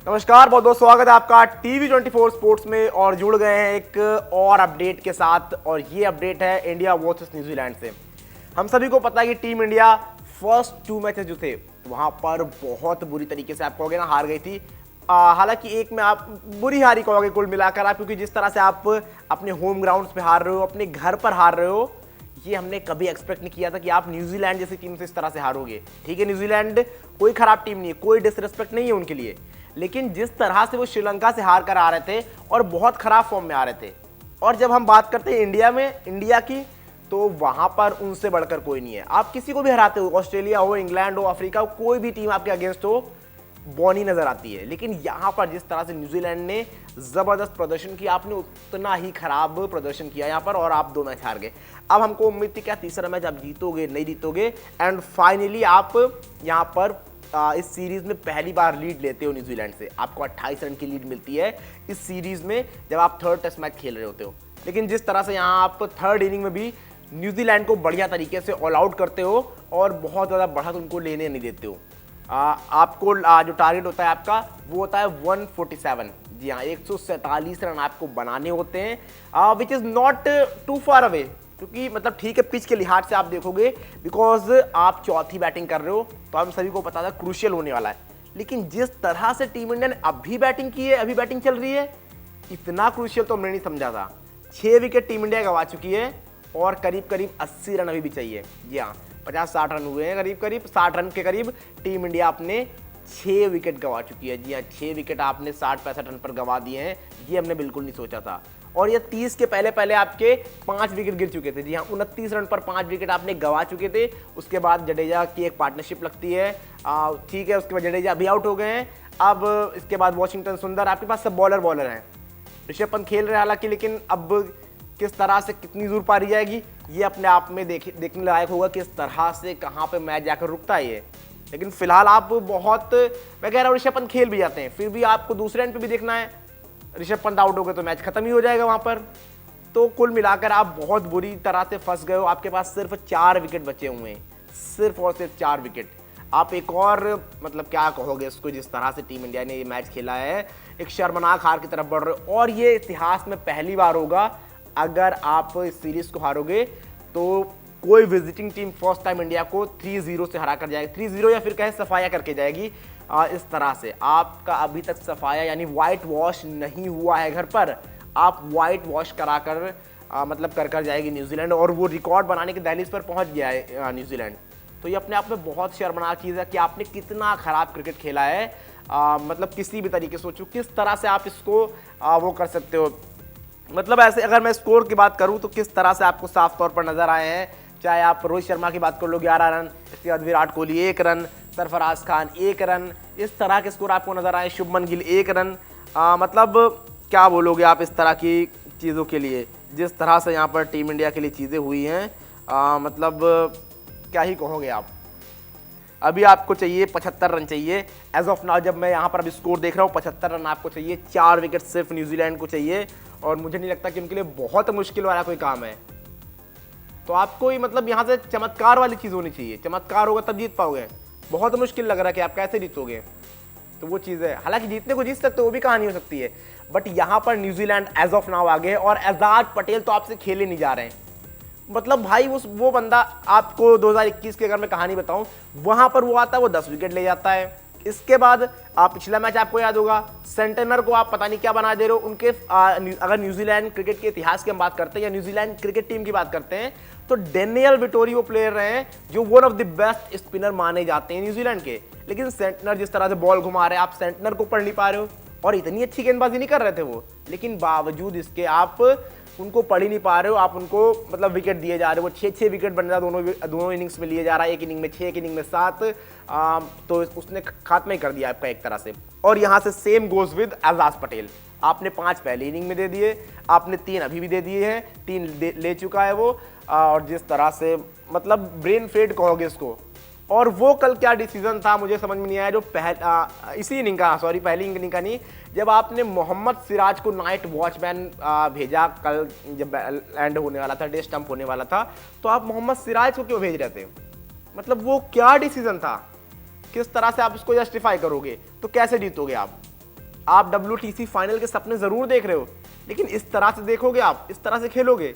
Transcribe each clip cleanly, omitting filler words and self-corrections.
नमस्कार, बहुत बहुत स्वागत है आपका TV24 स्पोर्ट्स में। और जुड़ गए हैं एक और अपडेट के साथ, और ये अपडेट है इंडिया वर्सेस न्यूजीलैंड से। हम सभी को पता है कि टीम इंडिया फर्स्ट 2 मैचेस जो थे वहां पर बहुत बुरी तरीके से आप कहोगे ना हार गई थी। हालांकि एक में आप बुरी हारी कहोगे कुल मिलाकर आप, क्योंकि जिस तरह से आप अपने होम ग्राउंड्स पे हार रहे हो, अपने घर पर हार रहे हो, ये हमने कभी एक्सपेक्ट नहीं किया था कि आप न्यूजीलैंड जैसी टीम से इस तरह से हारोगे। ठीक है, न्यूजीलैंड कोई खराब टीम नहीं है, कोई डिसरिस्पेक्ट नहीं है उनके लिए, लेकिन जिस तरह से वो श्रीलंका से हार कर आ रहे थे और बहुत खराब फॉर्म में आ रहे थे। और जब हम बात करते हैं इंडिया की, तो वहां पर उनसे बढ़कर कोई नहीं है। आप किसी को भी हराते हो, ऑस्ट्रेलिया हो, इंग्लैंड हो, अफ्रीका हो, कोई भी टीम आपके अगेंस्ट हो, बॉनी नजर आती है। लेकिन यहां पर जिस तरह से न्यूजीलैंड ने जबरदस्त प्रदर्शन किया, आपने उतना ही खराब प्रदर्शन किया यहां पर, और आप 2 मैच हार गए। अब हमको उम्मीद थी क्या तीसरा मैच आप जीतोगे, नहीं जीतोगे, एंड फाइनली आप यहां पर इस सीरीज में पहली बार लीड लेते हो न्यूजीलैंड से। आपको 28 रन की लीड मिलती है इस सीरीज में जब आप थर्ड टेस्ट मैच खेल रहे होते हो। लेकिन जिस तरह से यहाँ आप थर्ड इनिंग में भी न्यूजीलैंड को बढ़िया तरीके से ऑल आउट करते हो और बहुत ज़्यादा बढ़त उनको लेने नहीं देते हो। आपको जो टारगेट होता है आपका वो होता है 147। जी हाँ, 147 रन आपको बनाने होते हैं, which is not too far away. क्योंकि मतलब ठीक है, पिच के लिहाज से आप देखोगे, बिकॉज आप चौथी बैटिंग कर रहे हो, तो हम सभी को पता था क्रूशियल होने वाला है। लेकिन जिस तरह से टीम इंडिया ने अभी बैटिंग की है, अभी बैटिंग चल रही है, इतना क्रूशियल तो हमने नहीं समझा था। 6 विकेट टीम इंडिया गंवा चुकी है और करीब करीब 80 रन अभी भी चाहिए। जी हाँ, 50-60 रन हुए हैं, करीब करीब 60 रन के करीब टीम इंडिया अपने 6 विकेट गंवा चुकी है। जी हाँ, 6 विकेट आपने 60-65 रन पर गंवा दिए हैं, ये हमने बिल्कुल नहीं सोचा था। और ये 30 के पहले पहले आपके 5 विकेट गिर चुके थे। जी हाँ, 29 रन पर 5 विकेट आपने गंवा चुके थे। उसके बाद जडेजा की एक पार्टनरशिप लगती है, ठीक है, उसके बाद जडेजा अभी आउट हो गए हैं। अब इसके बाद वॉशिंगटन सुंदर, आपके पास सब बॉलर हैं। ऋषभ पंत खेल रहे हैं हालांकि, लेकिन अब किस तरह से कितनी दूर पारी जाएगी ये अपने आप में देखने लायक होगा, किस तरह से कहाँ पे मैच जाकर रुकता है ये। लेकिन फिलहाल आप बहुत, मैं कह रहा हूँ ऋषभ पंत खेल भी जाते हैं, फिर भी आपको दूसरे एंड पे भी देखना है। ऋषभ पंत आउट हो गए तो मैच खत्म ही हो जाएगा वहां पर। तो कुल मिलाकर आप बहुत बुरी तरह से फंस गए हो। आपके पास सिर्फ 4 विकेट बचे हुए हैं, सिर्फ और सिर्फ 4 विकेट। आप एक और मतलब क्या कहोगे इसको, जिस तरह से टीम इंडिया ने ये मैच खेला है, एक शर्मनाक हार की तरफ बढ़ रहे हो। और ये इतिहास में पहली बार होगा, अगर आप इस सीरीज को हारोगे तो कोई visiting team first time India को 3-0 से हरा कर जाएगी, 3-0 या फिर कहे सफाया करके जाएगी। इस तरह से आपका अभी तक सफाया यानी वाइट वॉश नहीं हुआ है घर पर, आप वाइट वॉश कराकर मतलब कर जाएगी न्यूजीलैंड, और वो रिकॉर्ड बनाने की दहलीज पर पहुंच गया है न्यूजीलैंड। तो ये अपने आप में बहुत शर्मनाक चीज़ है कि आपने कितना खराब क्रिकेट खेला है। मतलब किसी भी तरीके से सोचो किस तरह से आप इसको वो कर सकते हो। मतलब ऐसे अगर मैं स्कोर की बात करूं तो किस तरह से आपको साफ तौर पर नजर आए हैं। चाहे आप रोहित शर्मा की बात कर लो 11 रन, इसके बाद विराट कोहली 1 रन, सरफराज खान 1 रन, इस तरह के स्कोर आपको नजर आए। शुभमन गिल 1 रन। मतलब क्या बोलोगे आप इस तरह की चीज़ों के लिए, जिस तरह से यहाँ पर टीम इंडिया के लिए चीज़ें हुई हैं, मतलब क्या ही कहोगे आप। अभी आपको चाहिए 75 रन चाहिए एज ऑफ नाउ, जब मैं यहाँ पर अभी स्कोर देख रहा हूँ 75 रन आपको चाहिए। 4 विकेट सिर्फ न्यूजीलैंड को चाहिए, और मुझे नहीं लगता कि उनके लिए बहुत मुश्किल वाला कोई काम है। तो आपको ही मतलब यहाँ से चमत्कार वाली चीज़ होनी चाहिए, चमत्कार होगा तब जीत पाओगे। बहुत मुश्किल लग रहा है कि आप कैसे जीतोगे, तो वो चीज़ है। हालांकि जीतने को जीत सकते हो, वो भी कहानी हो सकती है, बट यहाँ पर न्यूजीलैंड एज ऑफ नाउ आगे है, और एजाज पटेल तो आपसे खेले नहीं जा रहे हैं। मतलब भाई वो बंदा, आपको 2021 की अगर मैं कहानी बताऊं, वहां पर वो आता है, वो 10 विकेट ले जाता है। इसके बाद आप पिछला मैच आपको याद होगा, सेंटेनर को आप पता नहीं क्या बना दे रहे हो उनके। अगर न्यूजीलैंड क्रिकेट के इतिहास की हम बात करते हैं या न्यूजीलैंड क्रिकेट टीम की बात करते हैं, तो डेनियल विटोरी वो प्लेयर रहे हैं जो one of the best spinner माने जाते हैं न्यूजीलैंड के। लेकिन सेंटेनर जिस तरह से बॉल घुमा रहे हैं, आप सेंटेनर को पढ़ नहीं पा रहे हो, और इतनी अच्छी गेंदबाजी नहीं कर रहे थे वो, लेकिन बावजूद इसके आप उनको पढ़ ही नहीं पा रहे हो। आप उनको मतलब विकेट दिए जा रहे हो, वो 6-6 विकेट बन रहा है, दोनों इनिंग्स में लिए जा रहा है। एक इनिंग में 6, एक इनिंग में 7, तो उसने खात्मा ही कर दिया आपका एक तरह से। और यहाँ से same goes with Ajaz Patel, आपने 5 पहले इनिंग में दे दिए, आपने 3 अभी भी दे दिए हैं, 3 ले चुका है वो। और जिस तरह से मतलब ब्रेन फेड कहोगे इसको। और वो कल क्या डिसीजन था मुझे समझ में नहीं आया, जो इसी इनिंग का, सॉरी पहली इनिंग का नहीं, जब आपने मोहम्मद सिराज को नाइट वॉचमैन भेजा कल, जब लैंड होने वाला था, डे स्टंप होने वाला था, तो आप मोहम्मद सिराज को क्यों भेज रहे थे? मतलब वो क्या डिसीजन था? किस तरह से आप इसको जस्टिफाई करोगे? तो कैसे जीतोगे आप? आप WTC फाइनल के सपने जरूर देख रहे हो, लेकिन इस तरह से देखोगे, आप इस तरह से खेलोगे,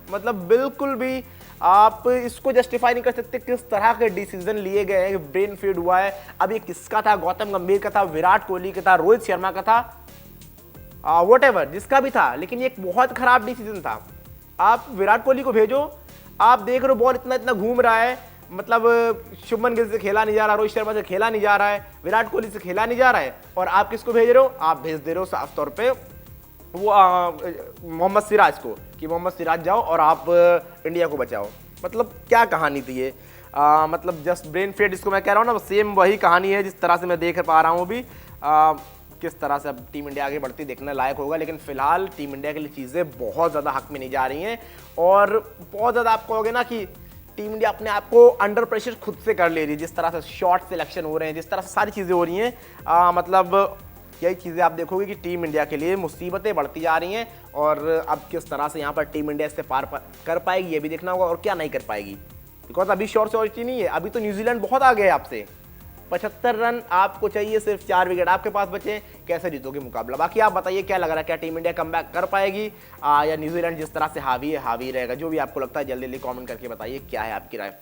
मतलब बिल्कुल भी आप इसको जस्टिफाई नहीं कर सकते। किस तरह के डिसीजन लिए गए हैं, ब्रेन फीड हुआ है। अब ये किसका था, गौतम गंभीर का था, विराट कोहली का था, रोहित शर्मा का था, व्हाटएवर जिसका भी था, लेकिन ये एक बहुत खराब डिसीजन था। आप विराट कोहली को भेजो, आप देख रहे हो बॉल इतना इतना घूम रहा है, मतलब शुभमन गिल से खेला नहीं जा रहा, रोहित शर्मा से खेला नहीं जा रहा है, विराट कोहली से खेला नहीं जा रहा है, और आप किसको भेज रहे हो, आप भेज दे रहे हो साफ तौर पे वो मोहम्मद सिराज को, कि मोहम्मद सिराज जाओ और आप इंडिया को बचाओ। मतलब क्या कहानी थी ये, मतलब जस्ट ब्रेन फेड इसको मैं कह रहा हूँ ना, सेम वही कहानी है जिस तरह से मैं देख पा रहा हूँ अभी। किस तरह से अब टीम इंडिया आगे बढ़ती देखने लायक होगा, लेकिन फिलहाल टीम इंडिया के लिए चीज़ें बहुत ज़्यादा हक में नहीं जा रही हैं, और बहुत ज़्यादा आप कहोगे ना कि टीम इंडिया अपने आप को अंडर प्रेशर खुद से कर ले रही है। जिस तरह से शॉट सिलेक्शन हो रहे हैं, जिस तरह से सारी चीज़ें हो रही हैं, मतलब यही चीज़ें आप देखोगे कि टीम इंडिया के लिए मुसीबतें बढ़ती जा रही हैं, और अब किस तरह से यहाँ पर टीम इंडिया इससे पार कर पाएगी ये भी देखना होगा, और क्या नहीं कर पाएगी, बिकॉज अभी शॉर्ट शॉर्टी नहीं है। अभी तो न्यूजीलैंड बहुत आगे है आपसे, 75 रन आपको चाहिए, सिर्फ 4 विकेट आपके पास बचे, कैसे जीतोगे मुकाबला। बाकी आप बताइए क्या लग रहा है, क्या टीम इंडिया कमबैक कर पाएगी या न्यूजीलैंड जिस तरह से हावी है हावी रहेगा। जो भी आपको लगता है जल्दी जल्दी कमेंट करके बताइए क्या है आपकी राय।